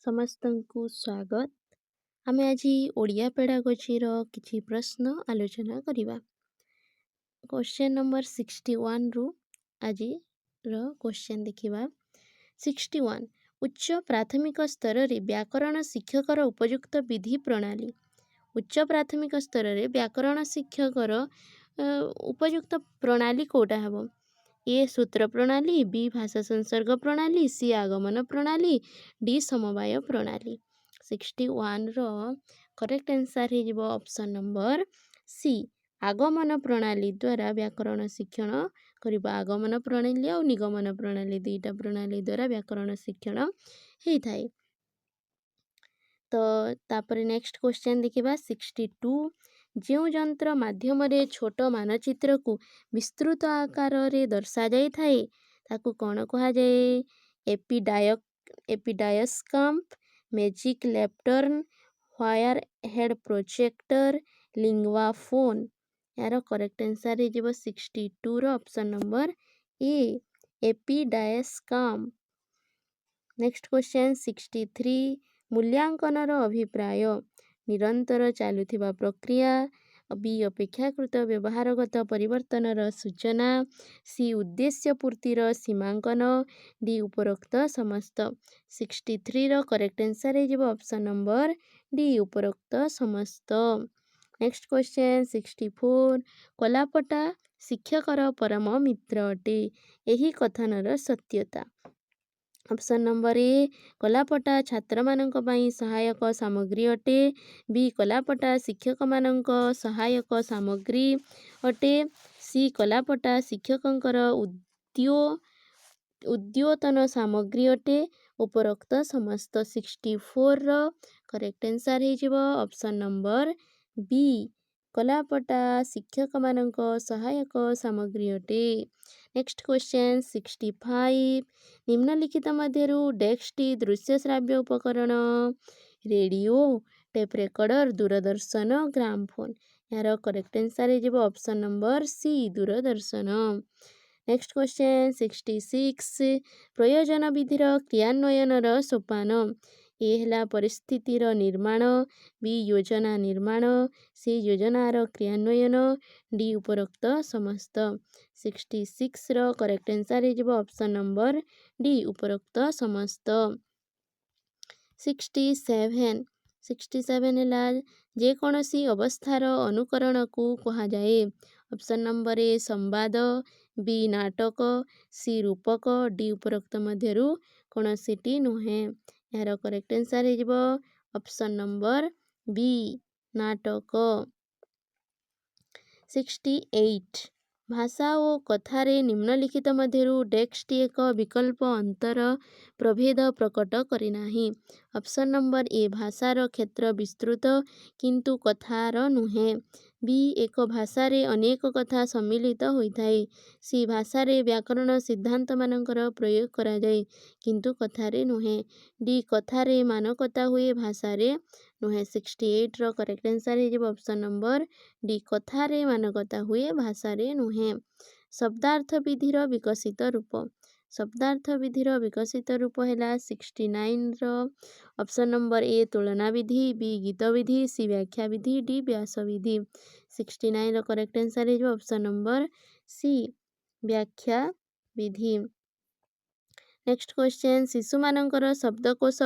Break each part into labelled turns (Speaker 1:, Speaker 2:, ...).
Speaker 1: ସମସ୍ତଙ୍କୁ ସ୍ୱାଗତ। ଆମେ ଆଜି ଓଡ଼ିଆ ପେଡାଗୋଜିର କିଛି ପ୍ରଶ୍ନ ଆଲୋଚନା କରିବା। କ୍ୱେଶ୍ଚନ୍ ନମ୍ବର 61ରୁ ଆଜିର କ୍ୱେଶ୍ଚନ୍ ଦେଖିବା। 61 ଉଚ୍ଚ ପ୍ରାଥମିକ ସ୍ତରରେ ବ୍ୟାକରଣ ଶିକ୍ଷକର ଉପଯୁକ୍ତ ବିଧି ପ୍ରଣାଳୀ। ଉଚ୍ଚ ପ୍ରାଥମିକ ସ୍ତରରେ ବ୍ୟାକରଣ ଶିକ୍ଷକର ଉପଯୁକ୍ତ ପ୍ରଣାଳୀ କୋଉଟା ହେବ? ए सूत्र प्रणाली, बी भाषा संसर्ग प्रणाली, सी आगमन प्रणाली, डी समवाय प्रणाली। 61 रो करेक्ट आंसर हो ऑप्शन नंबर सी आगमन प्रणाली द्वारा व्याकरण शिक्षण करिबा। आगमन प्रणाली और निगमन प्रणाली दुईटा प्रणाली द्वारा व्याकरण शिक्षण होता है। तो तापर नेक्स्ट क्वेश्चन देखिबा 62 जो यंत्र माध्यम रे छोट मानचित्र को विस्तृत आकार रे दर्शा जाय थाए ताकू कौन कहा जाए? Epidiascope, magic lantern, overhead projector, linguaphone. यार करेक्ट आंसर है जीव 62 रो option number A epidiascope. Next question 63 मूल्यांकन अभिप्राय निरंतर चालुथिबा प्रक्रिया, बी अपेक्षाकृत व्यवहारगत परिवर्तन सूचना, सी उद्देश्य पूर्तिर सीमांकन, डी उपरोक्त समस्त। 63 रो करेक्ट आंसर है जीव ऑप्शन नंबर डी उपरोक्त समस्त। नेक्स्ट क्वेश्चन 64 कलापटा शिक्षकर परम मित्र अटे एही कथनर सत्यता। ऑप्शन नंबर ए कलापटा छात्र मानक पई सहायक सामग्री अटे, बी कलापटा शिक्षक मानक सहायक सामग्री अटे, सी कलापटा शिक्षकंकर उद्योतन सामग्री अटे उपरोक्त समस्त। 64 रो करेक्ट आंसर हे जिवो ऑप्शन नंबर बी कलापटा शिक्षक मानक सहायक सामग्री अटे। नेक्स्ट क्वेश्चन 65 निम्नलिखित मध्यरु डेस्कटी दृश्य श्राव्य उपकरण रेडियो, टेप रेकर्डर, दूरदर्शन, ग्रामफोन। यार करेक्ट आंसर है जीवो ऑप्शन नंबर सी दूरदर्शन। नेक्स्ट क्वेश्चन 66 प्रयोजन विधिर क्रियान्वयनर सोपान। ए हला परिस्थितिर निर्माण, बी योजना निर्माण, सी योजनार क्रियान्वयन, डी उपरोक्त समस्त। 66 रो करेक्ट आंसर है जीवो ऑप्शन नंबर डी उपरोक्त समस्त। 67 हला जे कोनोसी अवस्थार अनुकरण को कहा जाए। ऑप्शन नंबर ए संवाद, बी नाटक, सी रूपक, डी उपरोक्त मध्यरु कोनोसीटी नुहे। यार करेक्ट आंसर है जीवो ऑप्शन नंबर बी नाटक। 68 भाषा और कथारे निम्नलिखित मध्यरु डेस्कटी एक विकल्प अंतर प्रभेद प्रकट करिनाही। ऑप्शन नंबर ए भाषार क्षेत्र विस्तृत किंतु कथार नुहे, बी एक भाषारे अनेक कथा सम्मिलित होइथाए, सी भाषारे व्याकरण सिद्धांत मानकर प्रयोग करा जाए किंतु कथारे नुहे, डी कथारे मानकता हुए भाषारे नुहे। 68 रो करेक्ट आंसर है जीवो ऑप्शन नंबर डी कथारे मानकता हुए भाषारे नुहे। शब्दार्थ विधिर विकसित रूप। शब्दार्थ विधिर विकसित रूप है 69 रो ऑप्शन नंबर ए तुलना विधि, बी गीत विधि, सी व्याख्या विधि, डी व्यास विधि। 69 रो करेक्ट आंसर है ऑप्शन नंबर सी व्याख्या विधि। नेक्स्ट क्वेश्चन शिशु मानकर शब्दकोश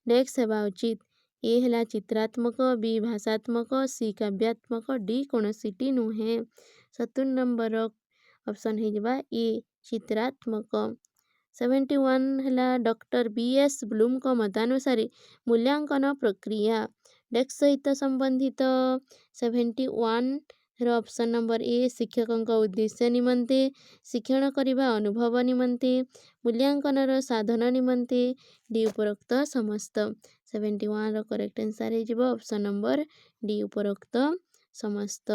Speaker 1: डेस्क सेवा उचित। ए हला चित्रात्मक, बी भाषात्मक, सी काव्यात्मक, डी कोनोसीटी नुहे। 70 नंबर ऑप्शन है जबा ए चित्रात्मक। 71 हला डॉक्टर बी.एस. ब्लूम को मतानुसार मूल्यांकन प्रक्रिया डेस्क सहित संबंधित। 71 रो ऑप्शन नंबर ए शिक्षक उद्देश्य निमंते, शिक्षण करिबा अनुभव निमंते, मूल्यांकन साधन निमंते, डी उपरोक्त समस्त। 71 रो करेक्ट आंसर है जीवो ऑप्शन नंबर डी उपरोक्त समस्त।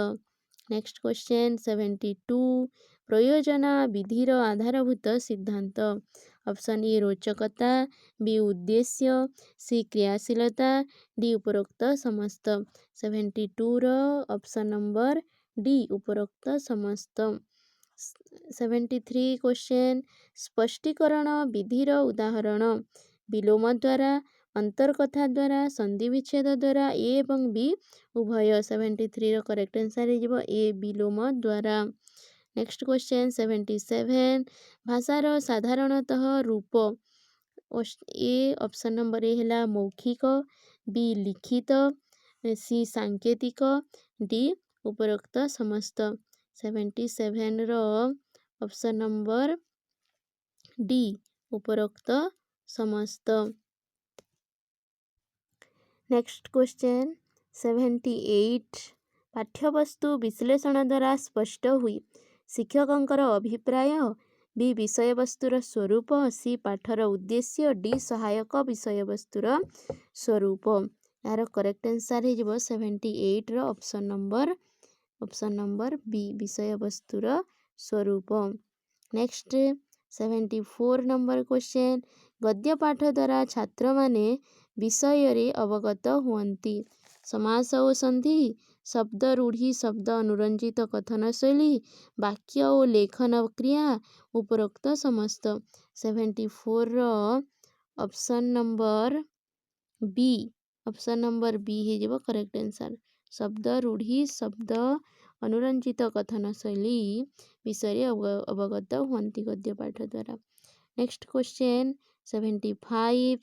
Speaker 1: नेक्स्ट क्वेश्चन 72 प्रयोजना विधिर आधारभूत सिद्धांत। ऑप्शन ए रोचकता, बी उद्देश्य, सी क्रियाशीलता, डी उपरोक्त समस्त। 72 रो ऑप्शन नंबर डी उपरोक्त समस्त। 73 क्वेश्चन स्पष्टीकरण विधिर उदाहरण। विलोम द्वारा, अंतरकथा द्वारा संधि विच्छेद द्वारा ए एवं बी उभय 73 रो करेक्ट आंसर हो ए विलोम द्वारा। नेक्स्ट क्वेश्चन 77 भाषार साधारणतः रूप ए ऑप्शन नंबर ए है मौखिक बी लिखित सी सांकेतिक डी उपरोक्त समस्त 77 रो ऑप्शन नंबर डी उपरोक्त समस्त। नेक्स्ट क्वेश्चन 78 पाठ्यवस्तु विश्लेषण द्वारा स्पष्ट हुई शिक्षकंकर अभिप्राय बी विषयवस्तुर स्वरूप सी पाठर उद्देश्य डी सहायक विषयवस्तुर स्वरूप। यार करेक्ट आंसर हो 78 रो ऑप्शन नंबर बी विषयवस्तुर स्वरूप। नेक्स्ट 74 नंबर क्वेश्चन गद्य पाठ द्वारा छात्र माने विषय रे अवगत हुअन्ति समास और संधि शब्द रूढ़ी शब्द अनुरंजित कथन शैली वाक्य और लेखन क्रिया उपरोक्त समस्त 74 रो ऑप्शन नंबर बी है करेक्ट आंसर शब्द रूढ़ी शब्द अनुरंजित कथन शैली विषय अवगत हुअन्ति गद्य पाठ द्वारा। नेक्स्ट क्वेश्चन 75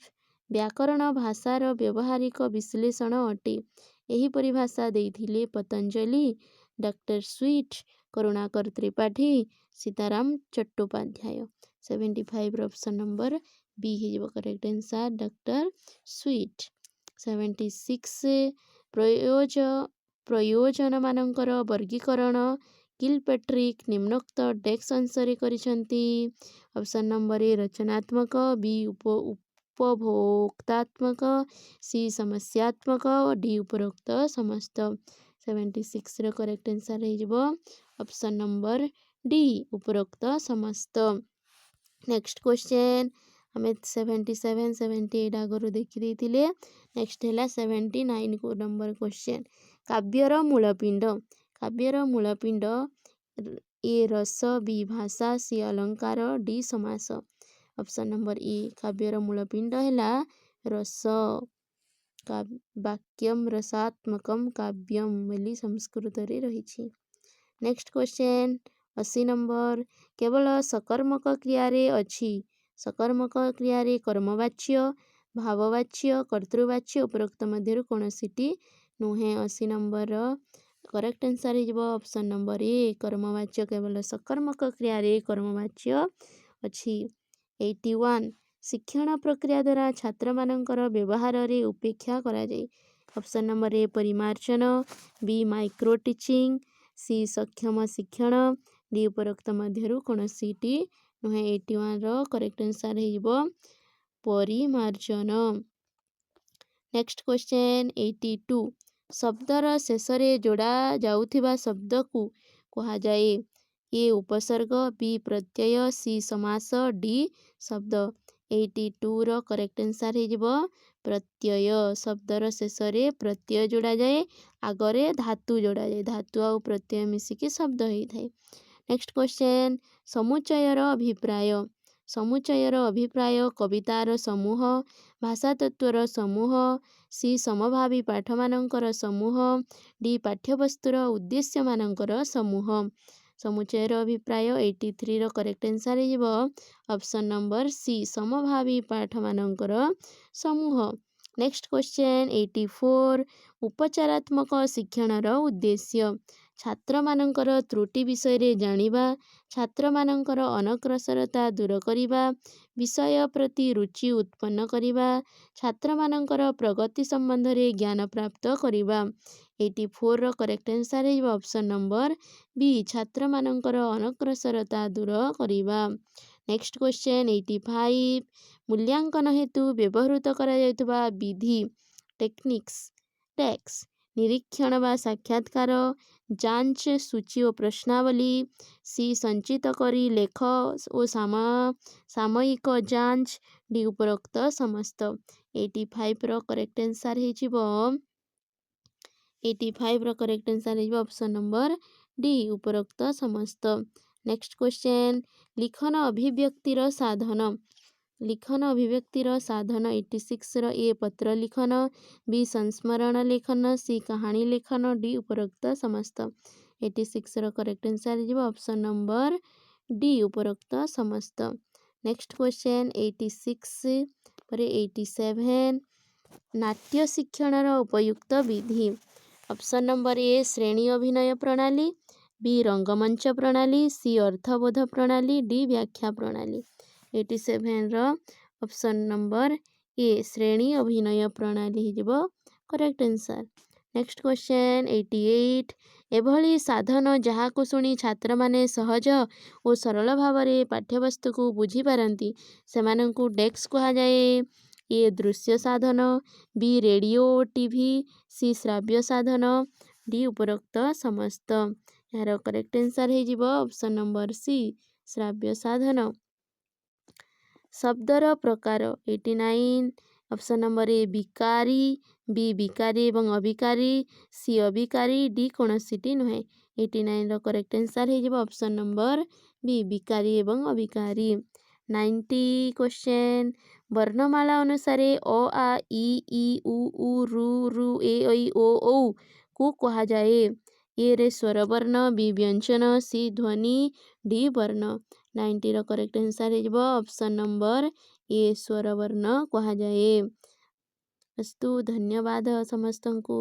Speaker 1: व्याकरण भाषार व्यवहारिक विश्लेषण अटे यही परिभाषा देइथिले Patanjali doctor Sweet Karunakar Tripathi Sitaram Chattopadhyay 75 option number B है करेक्ट आंसर डॉक्टर स्वीट। 76 प्रयोजन मानकर वर्गीकरण किलपेट्रिक निम्नोक्त डेस्क अनुसार करिसंती ऑप्शन नंबर ए रचनात्मक बी उपभोक्तात्मक सी समस्यात्मक डी उपरोक्त समस्त 76 रो करेक्ट आंसर हो ऑप्शन नंबर डी उपरोक्त समस्त। नेक्स्ट क्वेश्चन हमें 77 78 आगरू देखी देथिले नेक्स्ट है 79 को नंबर क्वेश्चन काव्यर मूलपिंड ए रस बी भाषा सी अलंकार डी समास ऑप्शन नंबर ए काव्यर मूलपिंड है रस वाक्यम रसात्मकम काव्यम बोली संस्कृत रे रही। नेक्स्ट क्वेश्चन 80 नंबर केवल सकर्मक क्रिया रे अछि सकर्मक क्रिया रे कर्मवाच्य भाववाच्य कर्तृवाच्य उपरोक्त मध्यरु कोनोसीटी नुहे 80 नंबर करेक्ट आंसर हो ऑप्शन नंबर ए कर्मवाच्य केवल सकर्मक क्रिया रे कर्मवाच्य अछि। 81 शिक्षण प्रक्रिया द्वारा छात्र मानकर व्यवहार रे उपेक्षा करा जाय ऑप्शन नंबर ए परिमार्जन बी माइक्रो टीचिंग सी सक्षम शिक्षण डी उपरोक्त मध्यरु कोनोसीटी नुहे 81 रो करेक्ट आंसर हो परिमार्जन। नेक्स्ट क्वेश्चन 82 शब्दर शेष रे जोड़ा जाउथिबा शब्द को कहा जाए ए उपसर्ग बी प्रत्यय सी समास डी शब्द 82 रो करेक्ट आंसर हो प्रत्यय शब्दर शेष रे प्रत्यय जोड़ा जाए आगरे धातु जोड़ा जाए धातु और प्रत्यय मिसिकी शब्द होता है। नेक्स्ट क्वेश्चन समुच्चयर अभिप्राय कवितार समूह भाषा तत्वर समूह सी समभावी पाठ मानकर समूह डी पाठ्यवस्तुर उद्देश्य मानकर समूह समुच्चयर अभिप्राय 83 रो करेक्ट आंसर हो ऑप्शन नंबर सी समभावी पाठ मानकर समूह। नेक्स्ट क्वेश्चन 84 उपचारात्मक शिक्षणर उद्देश्य छात्र मानकर त्रुटि विषय रे जानिबा छात्र मानकर अनग्रसरता दूर करिबा विषय प्रति रुचि उत्पन्न करिबा छात्र मानकर प्रगति संबंध रे ज्ञान प्राप्त करिबा 84 रो करेक्ट आंसर हो ऑप्शन नंबर बी छात्र मानकर अनग्रसरता दूर करिबा। नेक्स्ट क्वेश्चन 85 मूल्यांकन हेतु व्यवहृत करा जायतबा विधि टेक्निक्स टैक्स निरीक्षण व साक्षात्कार जांच सूची और प्रश्नावली सी संचित करी लेख और सामयिक जांच डी उपरोक्त समस्त 85 रो करेक्ट आंसर हो 85 रो करेक्ट आंसर हो ऑप्शन नंबर डी उपरोक्त समस्त। नेक्स्ट क्वेश्चन लिखन अभिव्यक्तिर साधन लिखन अभिव्यक्तिर साधन 86 ର ए पत्र लिखन, बी संस्मरण लेखन, सी कहानी लेखन, डी उपरोक्त समस्त। 86 ର करेक्ट आंसर हो ऑप्शन नंबर डी उपरोक्त समस्त। नेक्स्ट क्वेश्चन 86 पर 87 नाट्य शिक्षणर उपयुक्त विधि। ऑप्शन नंबर ए श्रेणी अभिनय प्रणाली, बी रंगमंच प्रणाली, सी अर्थबोध प्रणाली, डी व्याख्या प्रणाली। 87 ର ऑप्शन नंबर ए श्रेणी अभिनय प्रणाली हो करेक्ट आंसर। नेक्स्ट क्वेश्चन 88 एभली साधन जहाको शुणी छात्र माने सहज और सरल भाव में पाठ्यवस्तु को बुझी पारंती सेमानंकु डेस्क कहा जाए। ए दृश्य साधन, बी रेडियो टीवी, सी श्राव्य साधन, डी उपरोक्त समस्त। यार करेक्ट आंसर हो ऑप्शन नंबर सी श्राव्य साधन। शब्दर प्रकार 89 ऑप्शन नंबर ए विकारी, बी विकारी एवं अविकारी, सी अविकारी, डी कौनसीटी नुहे। 89 ର करेक्ट आंसर हो ऑप्शन नंबर बी विकारी एवं अविकारी। 90 क्वेश्चन वर्णमाला अनुसार अ आ इ उ ऊ रु रु ए ऐ ओ औ को कहा जाए। ए रे स्वर वर्ण, बी व्यंजन, सी ध्वनि, डी वर्ण। 90 ର करेक्ट आंसर हो ऑप्शन नंबर ए स्वर वर्ण कहा जाए। अस्तु धन्यवाद समस्तंकु।